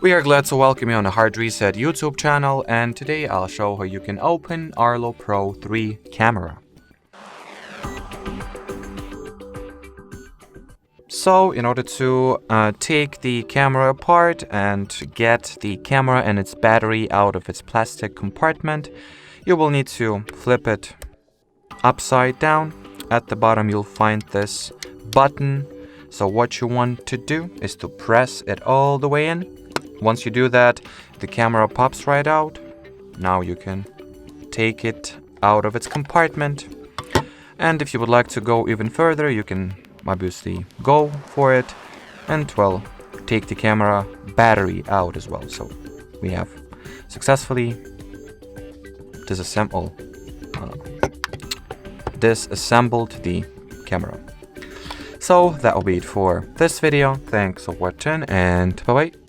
We are glad to welcome you on the Hard Reset YouTube channel, and today I'll show how you can open ARLO Pro 3 camera. So in order to take the camera apart and get the camera and its battery out of its plastic compartment, you will need to flip it upside down. At the bottom you'll find this button. So what you want to do is to press it all the way in. Once you do that, the camera pops right out. Now you can take it out of its compartment. And if you would like to go even further, you can obviously go for it and, well, take the camera battery out as well. So we have successfully disassembled the camera. So that will be it for this video. Thanks for watching and bye bye.